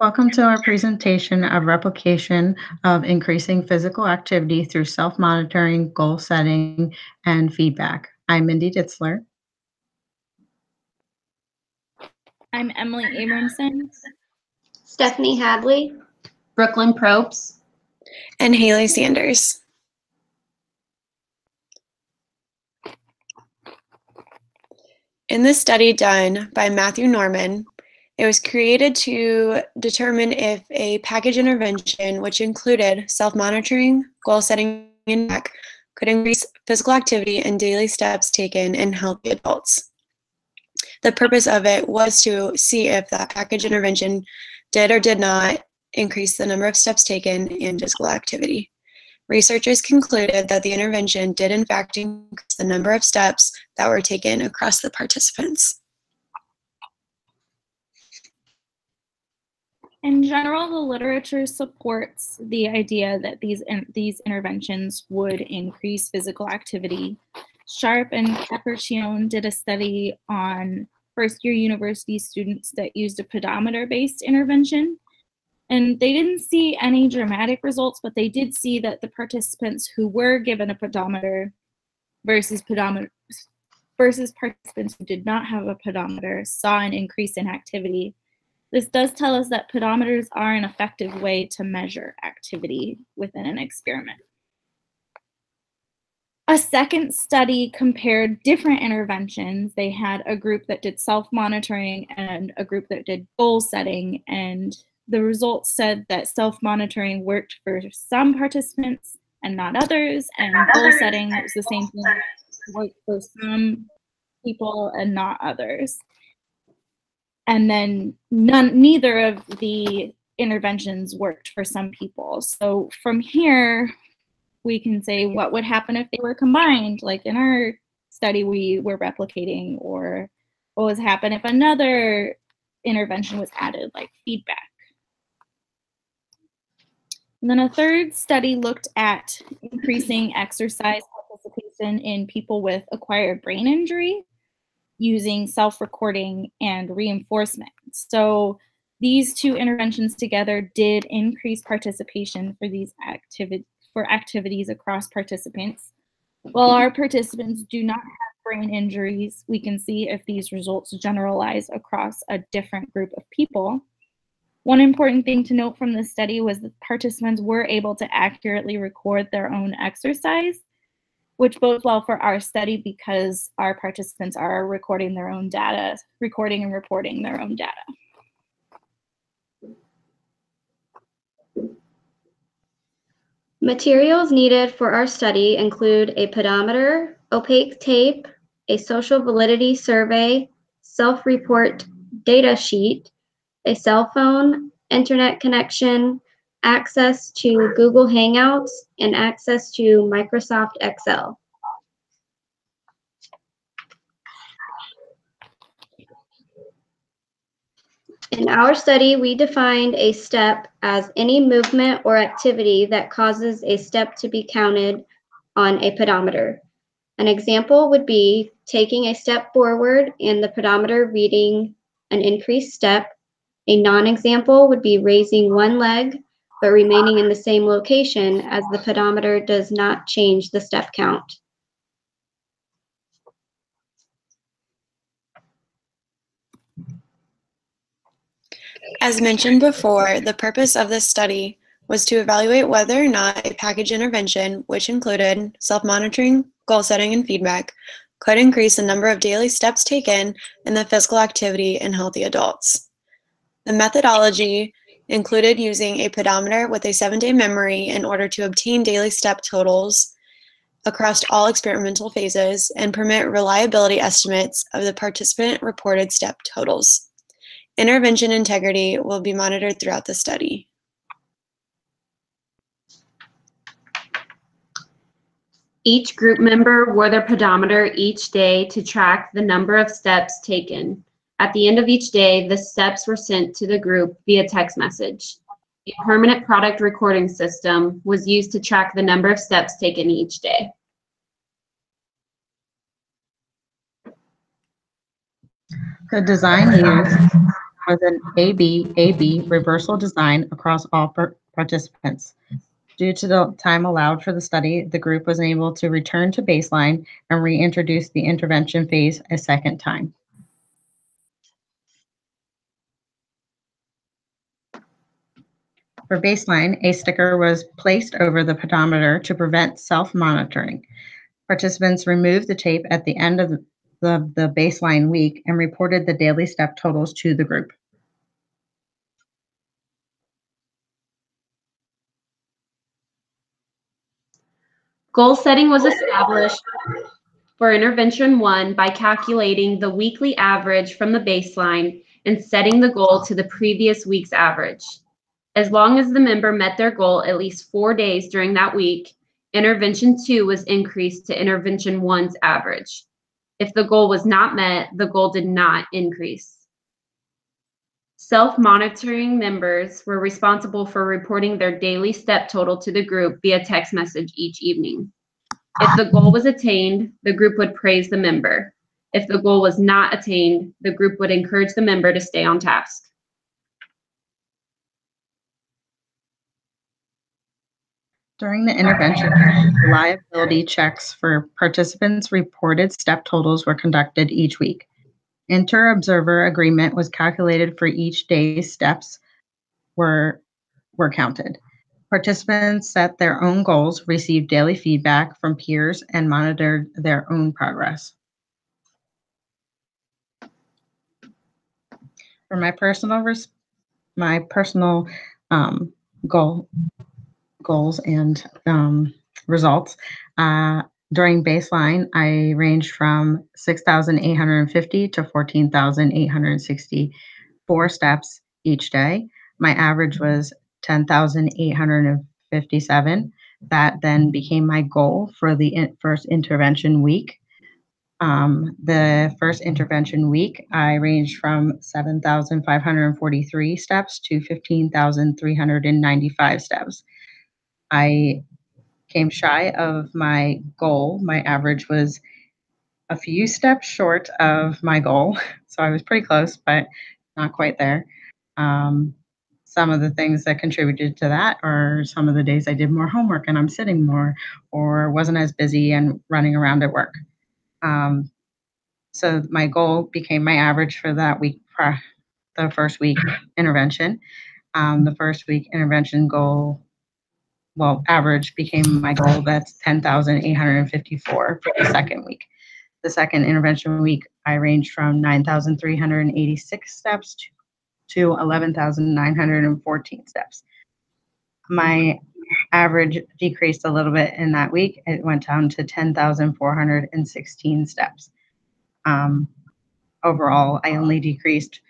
Welcome to our presentation of replication of increasing physical activity through self-monitoring, goal setting, and feedback. I'm Mindy Ditzler. I'm Emily Abramson. Stephanie Hadley. Brooklyn Probst. And Haley Sanders. In the study done by Matthew Norman, it was created to determine if a package intervention, which included self-monitoring, goal setting, and feedback, could increase physical activity and daily steps taken in healthy adults. The purpose of it was to see if that package intervention did or did not increase the number of steps taken in physical activity. Researchers concluded that the intervention did in fact increase the number of steps that were taken across the participants. In general, the literature supports the idea that these interventions would increase physical activity. Sharp and Caperchione did a study on first-year university students that used a pedometer-based intervention. And they didn't see any dramatic results, but they did see that the participants who were given a pedometer versus participants who did not have a pedometer saw an increase in activity. This does tell us that pedometers are an effective way to measure activity within an experiment. A second study compared different interventions. They had a group that did self-monitoring and a group that did goal setting, and the results said that self-monitoring worked for some participants and not others, and goal setting was the same thing, worked for some people and not others. And then neither of the interventions worked for some people. So from here, we can say what would happen if they were combined, like in our study we were replicating, or what would happen if another intervention was added, like feedback. And then a third study looked at increasing exercise participation in people with acquired brain injury using self-recording and reinforcement. So these two interventions together did increase participation for these activities across participants. While our participants do not have brain injuries, we can see if these results generalize across a different group of people. One important thing to note from this study was that participants were able to accurately record their own exercise, which bodes well for our study because our participants are recording their own data, recording and reporting their own data. Materials needed for our study include a pedometer, opaque tape, a social validity survey, self-report data sheet, a cell phone, internet connection, access to Google Hangouts, and access to Microsoft Excel. In our study, we defined a step as any movement or activity that causes a step to be counted on a pedometer. An example would be taking a step forward and the pedometer reading an increased step. A non-example would be raising one leg but remaining in the same location as the pedometer does not change the step count. As mentioned before, the purpose of this study was to evaluate whether or not a package intervention, which included self-monitoring, goal setting, and feedback, could increase the number of daily steps taken in the physical activity in healthy adults. The methodology included using a pedometer with a 7-day memory in order to obtain daily step totals across all experimental phases and permit reliability estimates of the participant-reported step totals. Intervention integrity will be monitored throughout the study. Each group member wore their pedometer each day to track the number of steps taken. At the end of each day, the steps were sent to the group via text message. A permanent product recording system was used to track the number of steps taken each day. The design used was an AB reversal design across all participants. Due to the time allowed for the study, the group was able to return to baseline and reintroduce the intervention phase a second time. For baseline, a sticker was placed over the pedometer to prevent self-monitoring. Participants removed the tape at the end of the baseline week and reported the daily step totals to the group. Goal setting was established for intervention 1 by calculating the weekly average from the baseline and setting the goal to the previous week's average. As long as the member met their goal at least 4 days during that week, intervention 2 was increased to intervention 1's average. If the goal was not met, the goal did not increase. Self-monitoring members were responsible for reporting their daily step total to the group via text message each evening. If the goal was attained, the group would praise the member. If the goal was not attained, the group would encourage the member to stay on task. During the intervention, reliability checks for participants' reported step totals were conducted each week. Inter-observer agreement was calculated for each day's steps were counted. Participants set their own goals, received daily feedback from peers, and monitored their own progress. For my personal goals and results, during baseline, I ranged from 6,850 to 14,864 steps each day. My average was 10,857. That then became my goal for the first intervention week. The first intervention week, I ranged from 7,543 steps to 15,395 steps. I came shy of my goal. My average was a few steps short of my goal. So I was pretty close, but not quite there. Some of the things that contributed to that are some of the days I did more homework and I'm sitting more or wasn't as busy and running around at work. So my goal became my average for that week, the first week intervention. The first week intervention goal, average became my goal. That's 10,854 for the second week. The second intervention week, I ranged from 9,386 steps to 11,914 steps. My average decreased a little bit in that week. It went down to 10,416 steps. Overall, I only decreased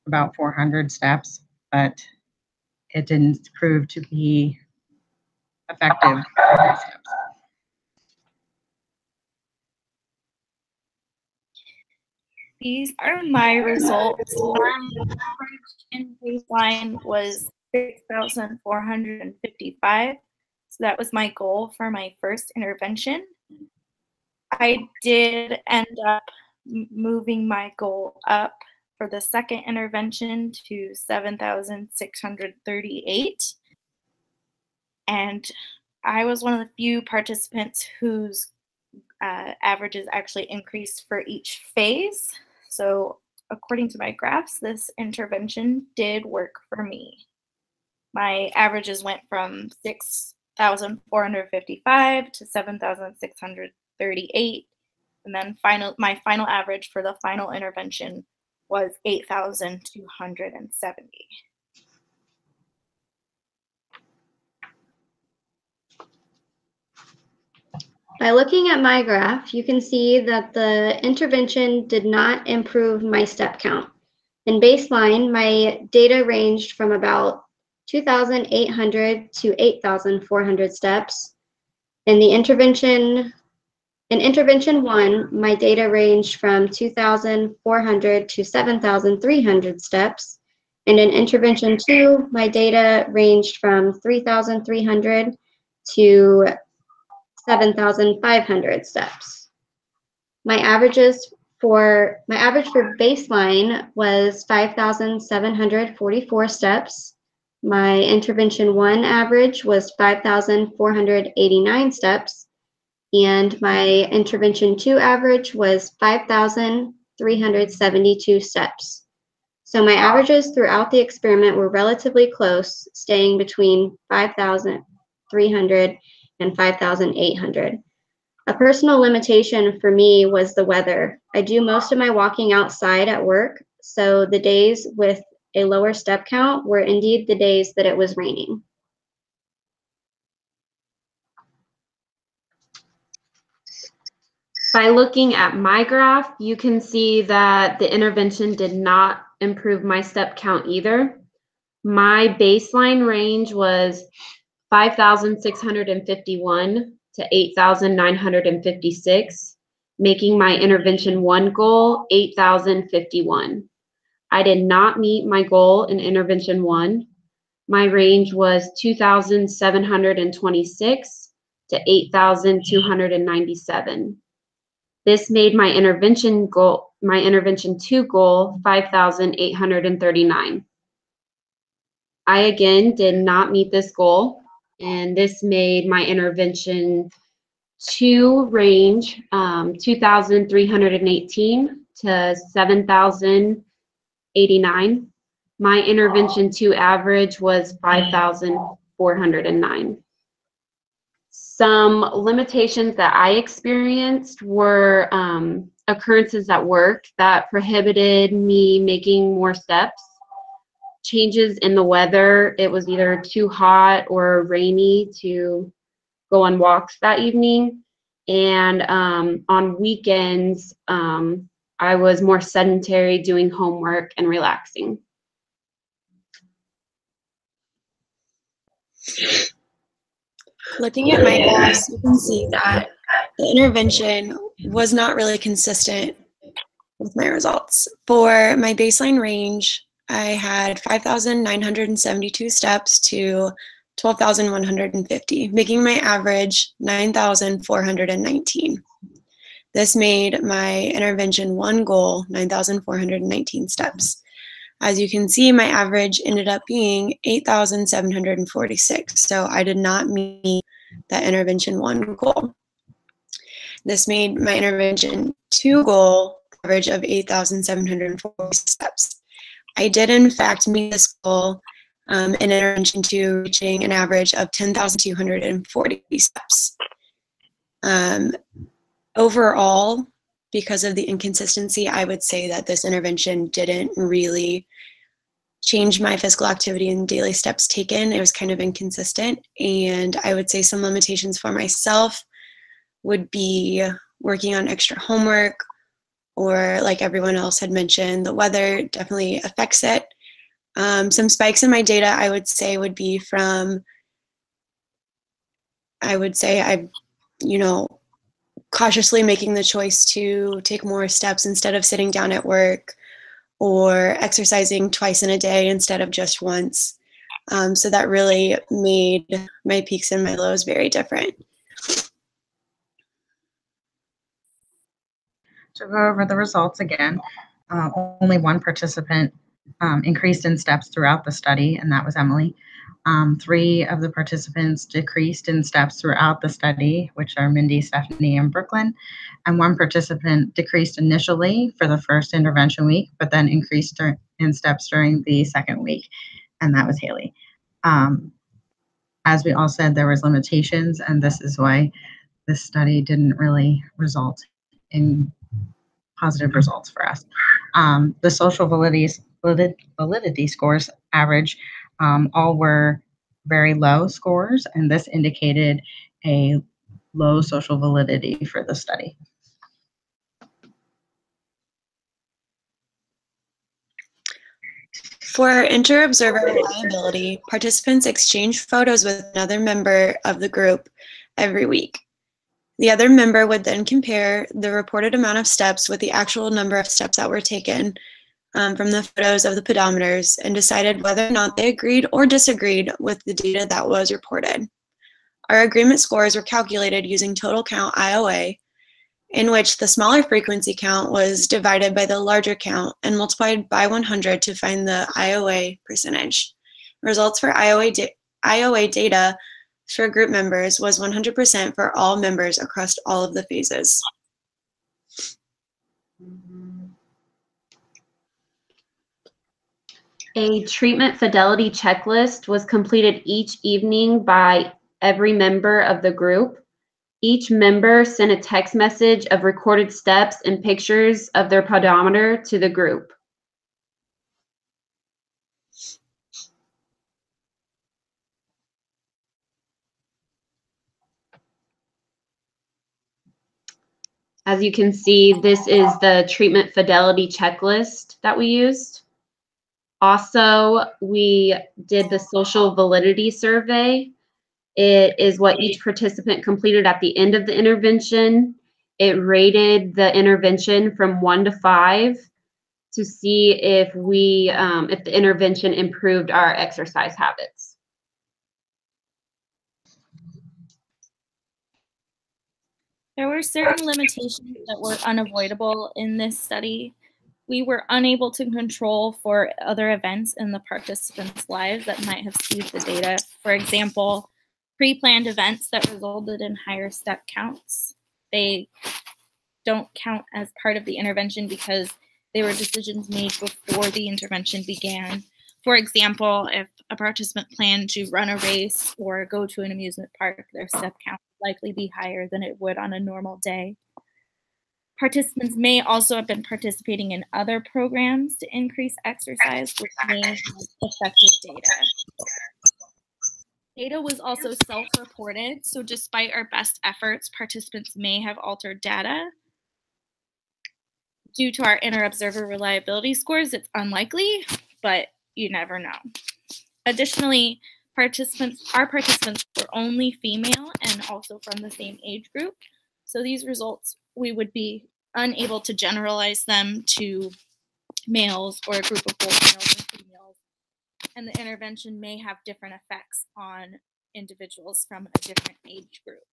about 400 steps, but it didn't prove to be effective. These are my results. Average in baseline was 6,455. So that was my goal for my first intervention. I did end up moving my goal up for the second intervention to 7,638. And I was one of the few participants whose averages actually increased for each phase. So according to my graphs, this intervention did work for me. My averages went from 6,455 to 7,638. And then my final average for the final intervention was 8,270. By looking at my graph, you can see that the intervention did not improve my step count. In baseline, my data ranged from about 2,800 to 8,400 steps. In intervention 1, my data ranged from 2,400 to 7,300 steps. And in intervention 2, my data ranged from 3,300 to 7,500 steps. My averages For my average for baseline was 5,744 steps. My intervention 1 average was 5,489 steps. And my intervention 2 average was 5,372 steps. So my averages throughout the experiment were relatively close, staying between 5,300 and 5,800. A personal limitation for me was the weather. I do most of my walking outside at work, so the days with a lower step count were indeed the days that it was raining. By looking at my graph, you can see that the intervention did not improve my step count either. My baseline range was 5,651 to 8,956, making my intervention 1 goal 8,051. I did not meet my goal in intervention 1. My range was 2,726 to 8,297. This made my intervention 2 goal 5,839. I again did not meet this goal, and this made my intervention 2 range 2,318 to 7,089. My intervention 2 average was 5,409. Some limitations that I experienced were occurrences at work that prohibited me making more steps. Changes in the weather. It was either too hot or rainy to go on walks that evening. And on weekends, I was more sedentary, doing homework and relaxing. Looking at my graphs, you can see that the intervention was not really consistent with my results. For my baseline range, I had 5,972 steps to 12,150, making my average 9,419. This made my intervention 1 goal 9,419 steps. As you can see, my average ended up being 8,746, so I did not meet that intervention 1 goal. This made my intervention 2 goal average of 8,740 steps. I did, in fact, meet this goal in intervention 2, reaching an average of 10,240 steps. Overall, because of the inconsistency, I would say that this intervention didn't really change my physical activity and daily steps taken. It was kind of inconsistent, and I would say some limitations for myself would be working on extra homework, or like everyone else had mentioned, the weather definitely affects it. Some spikes in my data, I would say, would be from, cautiously making the choice to take more steps instead of sitting down at work, or exercising twice in a day instead of just once. So that really made my peaks and my lows very different. To go over the results again, only one participant increased in steps throughout the study, and that was Emily. 3 of the participants decreased in steps throughout the study, which are Mindy, Stephanie, and Brooklyn. And 1 participant decreased initially for the first intervention week, but then increased in steps during the second week, and that was Haley. As we all said, there was limitations, and this is why this study didn't really result in positive results for us. The social validity scores average all were very low scores, and this indicated a low social validity for the study. For inter-observer reliability, participants exchanged photos with another member of the group every week. The other member would then compare the reported amount of steps with the actual number of steps that were taken from the photos of the pedometers, and decided whether or not they agreed or disagreed with the data that was reported. Our agreement scores were calculated using total count IOA, in which the smaller frequency count was divided by the larger count and multiplied by 100 to find the IOA percentage. Results for IOA data for group members was 100% for all members across all of the phases. A treatment fidelity checklist was completed each evening by every member of the group. Each member sent a text message of recorded steps and pictures of their pedometer to the group. As you can see, this is the treatment fidelity checklist that we used. Also, we did the social validity survey. It is what each participant completed at the end of the intervention. It rated the intervention from 1 to 5 to see if if the intervention improved our exercise habits. There were certain limitations that were unavoidable in this study. We were unable to control for other events in the participants' lives that might have skewed the data. For example, pre-planned events that resulted in higher step counts. They don't count as part of the intervention because they were decisions made before the intervention began. For example, if a participant planned to run a race or go to an amusement park, their step count would likely be higher than it would on a normal day. Participants may also have been participating in other programs to increase exercise, which may have affected data. Data was also self-reported, so despite our best efforts, participants may have altered data. Due to our inter-observer reliability scores, it's unlikely, but you never know. Additionally, our participants were only female and also from the same age group, so these results, we would be unable to generalize them to males or a group of both males and females, and the intervention may have different effects on individuals from a different age group.